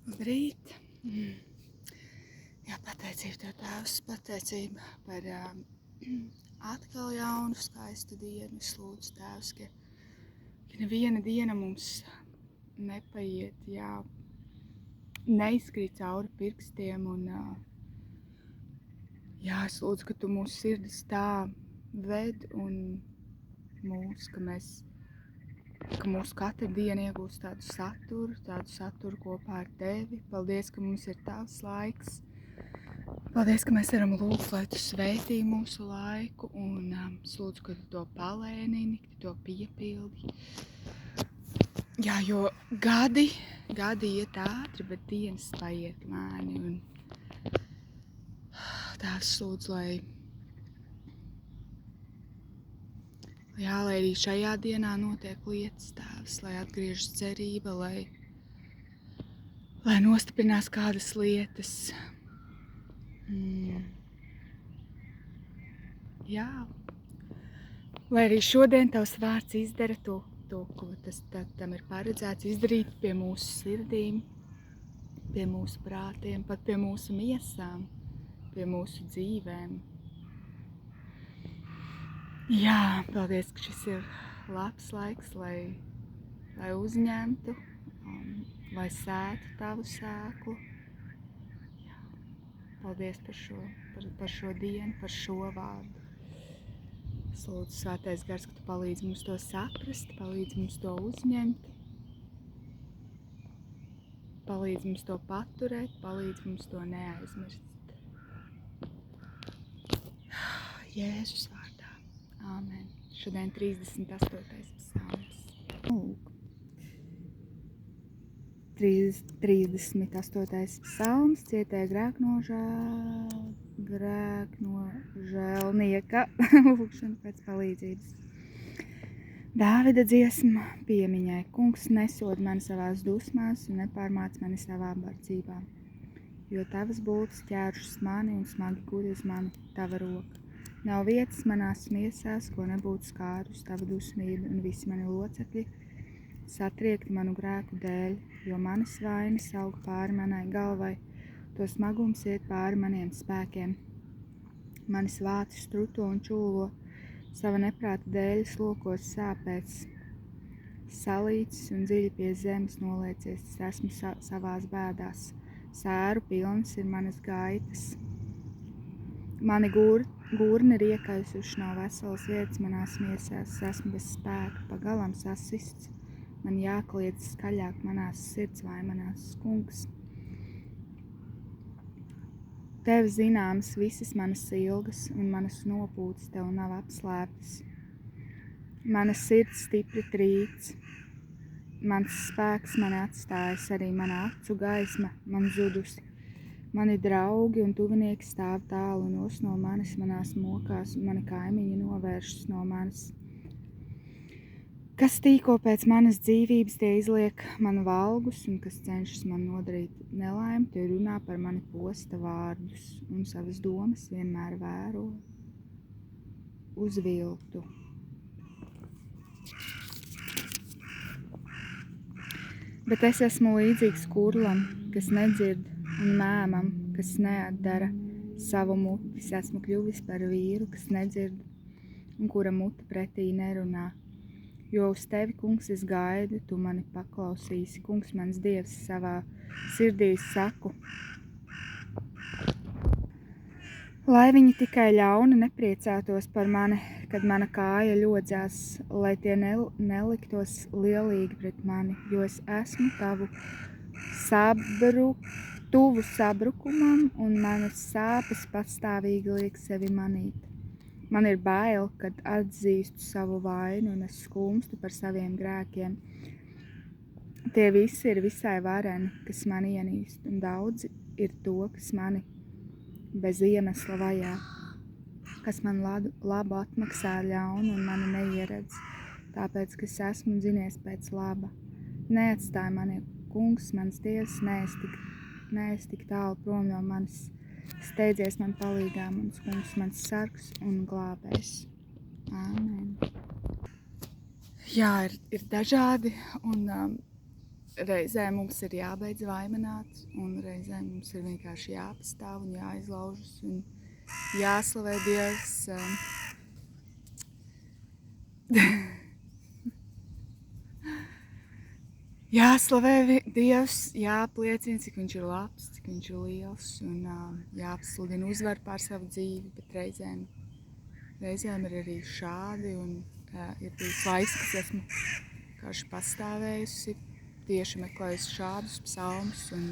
Labrīt! Jā, pateicība Tev, Tēvs, pateicība par atkal jaunu skaistu dienu. Es lūdzu, Tēvs, ka neviena diena mums nepaiet, neizkrīt cauri pirkstiem. Un, es lūdzu, ka Tu mūsu sirdis tā ved un ka mūsu katra diena iegūst tādu saturu kopā ar Tevi. Paldies, ka mums ir Tavs laiks. Paldies, ka mēs varam lūgt, lai Tu svētī mūsu laiku un lūdzu, ka Tu to palēnini, ka Tu to piepildi. Jā, jo gadi iet ātri, bet dienas paiet lēni. Un Tēvs lūdzu, lai arī šajā dienā notiek lietas, Tēvs, lai atgriežas cerība, lai nostiprinās kādas lietas. Jā, lai arī šodien Tavs vārds izdara to, ko tam ir paredzēts izdarīt pie mūsu sirdīm, pie mūsu prātiem, pat pie mūsu miesām, pie mūsu dzīvēm. Jā, paldies, ka šis ir labs laiks, lai uzņemtu, lai sētu Tavu sēklu. Jā, paldies par šo dienu, par šo vārdu. Es lūdzu, Svētais Gars, ka Tu palīdzi mums to saprast, palīdzi mums to uzņemt, palīdzi mums to paturēt, palīdzi mums to neaizmirst. Jēzus vārdā. Āmen. Šodien 38. psalms. 38. psalms cietēja grēknožēlnieka lūgšana pēc palīdzības. Dāvida dziesma piemiņai. Kungs nesod mani savās dusmās un nepārmāc mani savā bardzībā, jo Tavas bultas ķēršas mani un smagi guļ uz mani Tava roka. Nav vietas manās miesās, ko nebūtu skārus Tava dusmība, un visi mani locekļi satriekti manu grēku dēļ, jo manas vainas aug pāri manai galvai, to smagums iet pāri maniem spēkiem. Manis vāci struto un čūlo, sava neprāta dēļ slokos sāpēs, salīcis un dziļi pie zemes noliecies, es esmu savās bēdās, sēru pilnas ir manas gaitas. Mani gurni ir iekaisuši, nav veselas vietas manās miesās, esmu bez spēka, pagalam sasists, man jākliedz skaļāk manās sirds vaimanās. Kungs, Tev zināmas visas manas ilgas un manas nopūtas Tev nav apslēptas. Mana sirds stipri trīc, mans spēks mani atstājas, arī mana acu gaisma man zudusi. Mani draugi un tuvinieki stāv tālu nos no manis manās mokās, un mani kaimiņi novēršas no manis. Kas tīko pēc manas dzīvības, tie izliek man valgus, un kas cenšas man nodarīt nelaimi, tie runā par mani posta vārdus, un savas domas vienmēr vēro uz viltu. Bet es esmu līdzīgs kurlam, kas nedzird, un mēmam, kas neatdara savu muti. Es esmu kļuvis par vīru, kas nedzird un kura muta pretī nerunā. Jo uz Tevi, Kungs, es gaidu, Tu mani paklausīsi. Kungs, mans Dievs, savā sirdī saku. Lai viņi tikai ļauni nepriecātos par mani, kad mana kāja ļodzās, lai tie neliktos lielīgi pret mani, jo es esmu Tavu tuvu sabrukumam, un manas sāpes pastāvīgi liek sevi manīt. Man ir bail, kad atzīstu savu vainu, un es skumstu par saviem grēkiem. Tie visi ir visai vareni, kas mani ienīst, un daudzi ir to, kas mani bez iemesla vajā, kas man labu atmaksā ļaunu un mani neieredz, tāpēc, ka es esmu dzinies pēc laba. Neatstāj mani, Kungs, mans Dievs, neesi tik tālu prom no manis. Steidzies man palīgā, mans Kungs, mans sargs un glābējs. Āmen. Jā, ir dažādi, un reizē mums ir jābeidz vaimanāt, un reizē mums ir vienkārši jāpastāv un jāizlaužas un jāslavē Dievs. Jāslavē Dievs, jāapliecina, cik viņš ir labs, cik viņš ir liels, un jāpasludina uzvar pār savu dzīvi, bet reizēm ir arī šādi, un ir bijis laiks, kas esmu vienkārši pastāvējusi, tieši meklējusi šādus psalmus, un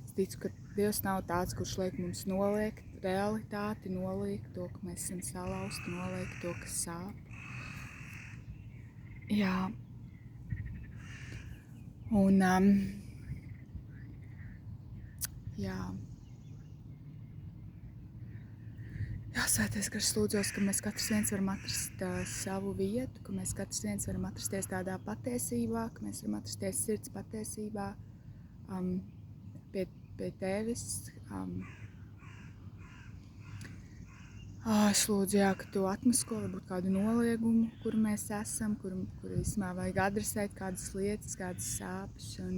es ticu, ka Dievs nav tāds, kurš liek mums noliegt realitāti, noliegt to, ka mēs esam salauzti, noliegt to, kas sāp. Jā. Un, jā. Jā, Svētais Gars, lūdzos, ka mēs katrs viens varam atrast savu vietu, ka mēs katrs viens varam atrasties tādā patiesībā, ka mēs varam atrasties sirds patiesībā pie Tevis. Es lūdzu, jā, ka Tu atmasko varbūt kādu noliegumu, kur mēs esam, kur vismā vajag adresēt kādas lietas, kādas sāpes, un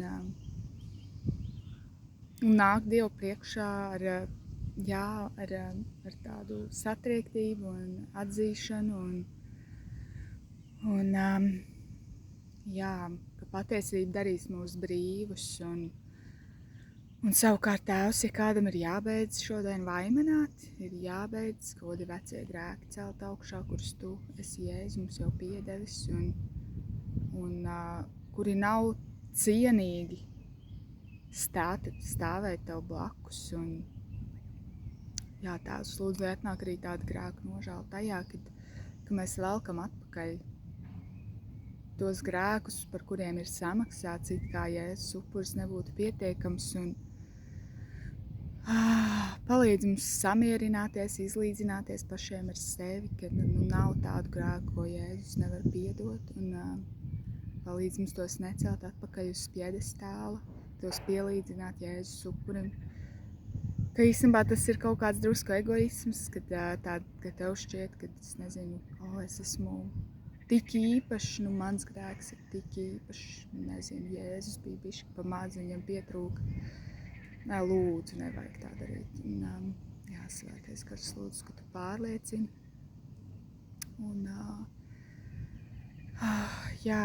nāk Dievu priekšā ar tādu satriektību un atzīšanu, un jā, ka patiesība darīs mūs brīvus, un savukārt Tēvs, ja kādam ir jābeidz šodien vaimanāt, ir jābeidz kaut kādi vecie grēki celt augšā, kurus Tu esi Jēzus mums jau piedevis, un kuri nav cienīgi stāvēt Tev blakus. Un, jā, Tēvs, lūdzu, lai atnāk arī tāda grēku nožēla tajā, ka mēs velkam atpakaļ tos grēkus, par kuriem ir samaksāts, it kā Jēzus upuris nebūtu pietiekams, un palīdz mums samierināties, izlīdzināties pašiem ar sevi, ka nav tādu grēku, ko Jēzus nevar piedot, un palīdz mums tos necelt atpakaļ uz piedestāla, tos pielīdzināt Jēzus upurim. Ka īstenībā tas ir kaut kāds drusku egoisms, ka Tev šķiet, ka es nezinu, es esmu tik īpašs, mans grēks ir tik īpašs, nezinu, Jēzus bija bišķi pa maz, viņam pietrūka. Nē, lūdzu, nevajag tā darīt. Un, jā, Svētais Gars, lūdzu, ka Tu pārliecini. Un, jā,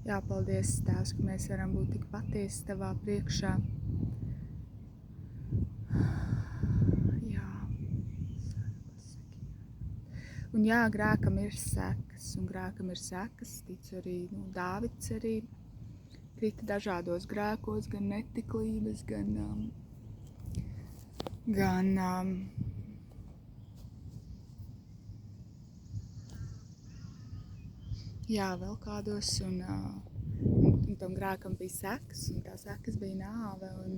jā, paldies, Tēvs, ka mēs varam būt tik patiesi Tavā priekšā. Un jā, grēkam ir sekas, ticu arī, Dāvids arī krita dažādos grēkos, gan netiklības, gan jā, vēl kādos, un tam grēkam bija sekas, un tās sekas bija nāve, un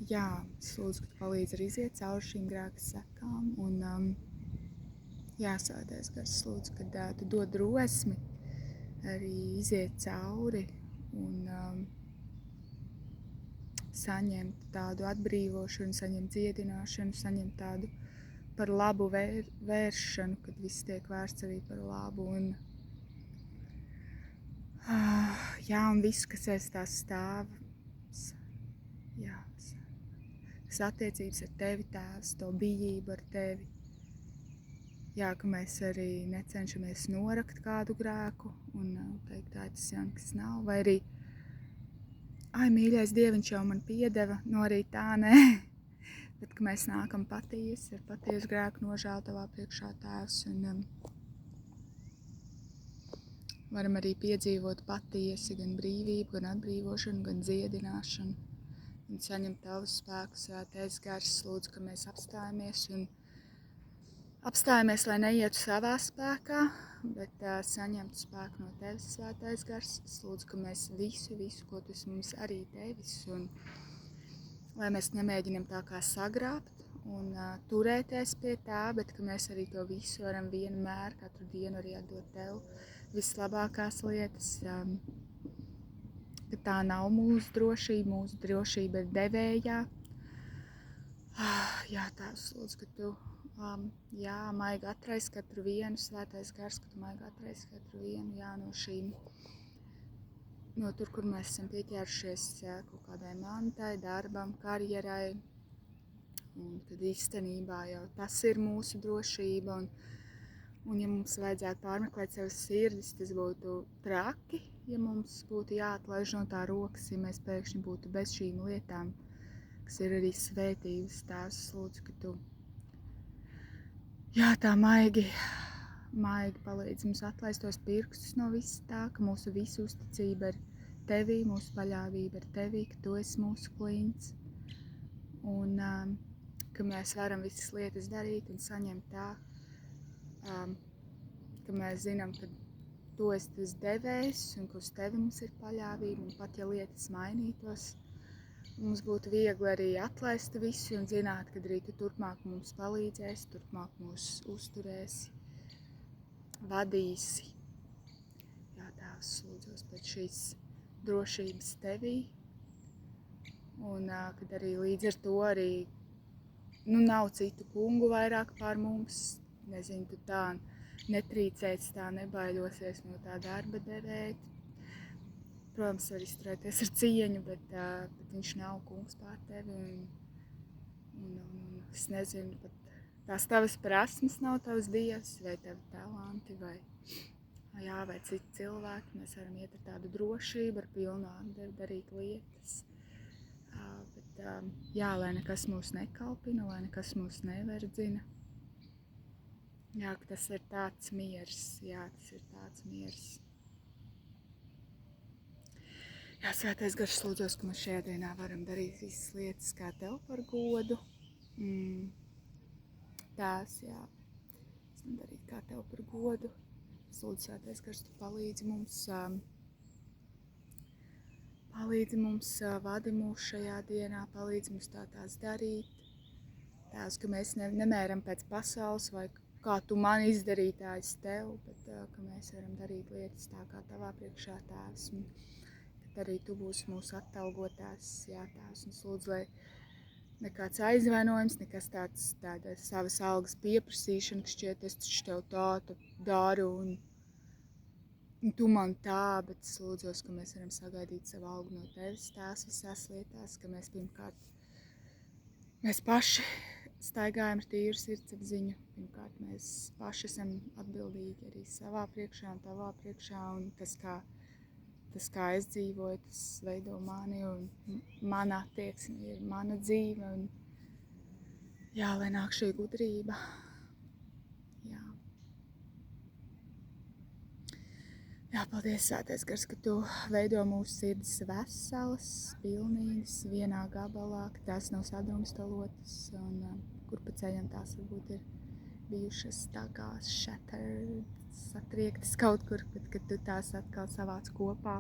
jā, es lūdzu, ka Tu palīdzi arī iziet cauri šīm grēka sekām, un jā, Svētais Gars, lūdzu, ka Tu dod drosmi arī iziet cauri un saņemt tādu atbrīvošanu, saņemt dziedināšanu, saņemt tādu par labu vēršanu, kad viss tiek vērsts arī par labu, un jā, un viss, kas aiz tā stāv, jā, attiecības ar Tevi, Tēvs, to bijību ar Tevi. Jā, ka mēs arī necenšamies norakt kādu grēku un teikt, tas jau nekas nav, vai arī, mīļais Dieviņš jau man piedeva, arī tā nē, bet ka mēs nākam patiesi, ar patiesu grēku nožēlu Tavā priekšā, Tēvs, un varam arī piedzīvot patiesi gan brīvību, gan atbrīvošanu, gan dziedināšanu. Un saņemt Tavu spēku, Svētais Gars, lūdzu, ka mēs apstājamies, lai neietu savā spēkā, bet saņemtu spēku no Tevis, Svētais Gars. Es lūdzu, ka mēs visu, ko Tu esi mums arī devis, un lai mēs nemēģinam tā kā sagrābt un turēties pie tā, bet ka mēs arī to visu varam vienmēr, katru dienu arī atdot Tev vislabākās lietas, ka tā nav mūsu drošība ir devējā. Jā, Tēvs, lūdzu, ka tu, maigi atraisi katru vienu, Svētais Gars, ka tu maigi atraisi katru vienu, no šīm, no tur, kur mēs esam pieķērušies kaut kādai mantai, darbam, karjerai, un tad īstenībā jau tas ir mūsu drošība, un ja mums vajadzētu pārmeklēt savas sirdis, tas būtu traki, ja mums būtu jāatlaiž no tā rokas, ja mēs pēkšņi būtu bez šīm lietām, kas ir arī svētības. Tās lūdzu, ka tu tā maigi palīdz mums atlaist tos pirkstus no visa tā, ka mūsu visu uzticība ir tevī, mūsu paļāvība ir tevī, ka tu esi mūsu kliņts, un ka mēs varam visas lietas darīt un saņemt tā, ka mēs zinām, ka tu esi tas devējs un ka uz tevi mums ir paļāvība, un pat ja lietas mainītos, mums būtu viegli arī atlaist visu un zināt, ka arī tu turpmāk mums palīdzēsi, turpmāk mūs uzturēsi, vadīsi. Jā, Tēvs, lūdzos pēc šīs drošības tevī, un kad arī līdz ar to arī nav citu kungu vairāk pār mums, nezinu, tu tā netrīcēts, tā nebaidosies no tā darba devēja. Protams, var izturēties ar cieņu, bet viņš nav kungs pār tevi, un es nezinu, pat tās tavas prasmes nav tavs dievs, vai tavi talanti, vai citi cilvēki. Mēs varam iet ar tādu drošību, ar pilnu atdevi darīt lietas, bet lai nekas mūs nekalpina, lai nekas mūs neverdzina. Ka tas ir tāds miers, Svētais Gars, lūdzos, ka mēs šajā dienā varam darīt visas lietas kā tev par godu. Tās, mēs varam darīt kā tev par godu. Es lūdzu, Svētais Gars, tu palīdzi mums, vadi mūs šajā dienā, palīdzi mums tās darīt. Tās, ka mēs nemēram pēc pasaules vai kā tu man izdarīji, tā es tev, bet ka mēs varam darīt lietas tā kā tavā priekšā, Tēvs. Arī tu būsi mūsu atalgotājs, Tēvs, un lūdzu, lai nekāds aizvainojums, nekas tāda savas algas pieprasīšana, ka šķiet, es taču tev tā daru, un tu man tā, bet es lūdzos, ka mēs varam sagaidīt savu algu no tevis, Tēvs, visās lietās, ka mēs pirmkārt, mēs paši staigājam ar tīru sirdsapziņu, pirmkārt mēs paši esam atbildīgi arī savā priekšā un tavā priekšā, un tas, kā es dzīvoju, tas veido mani, un mana attieksme ir mana dzīve, un lai nāk šī gudrība. Paldies, Svētais Gars, ka tu veido mūsu sirdis veselas, pilnīgas, vienā gabalā, ka tās nav sadrumstalotas, un kur pa ceļam tās varbūt ir bijušas tā kā satriektas kaut kur, bet kad tu tās atkal savāc kopā.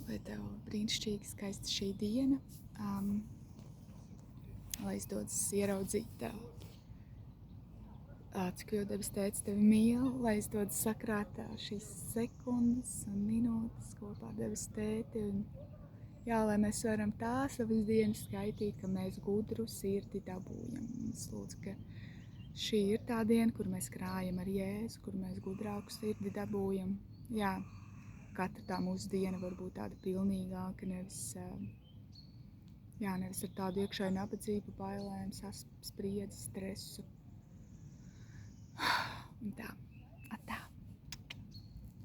Lai tev brīnišķīgi skaista šī diena, lai izdodas ieraudzīt cik jau debes Tēvs tevi mīl, lai izdodas sakrāt šīs sekundes un minūtes kopā ar debes Tēti, un lai mēs varam tā savas dienas skaitīt, ka mēs gudru sirdi dabūjam. Es lūdzu, ka šī ir tā diena, kur mēs krājam ar Jēzu, kur mēs gudrāku sirdi dabūjam. Katra tā mūsu diena var būt tāda pilnīgāka, nevis ar tādu iekšēju nabadzību, bailēm, spriedzi, stresu. Un tā.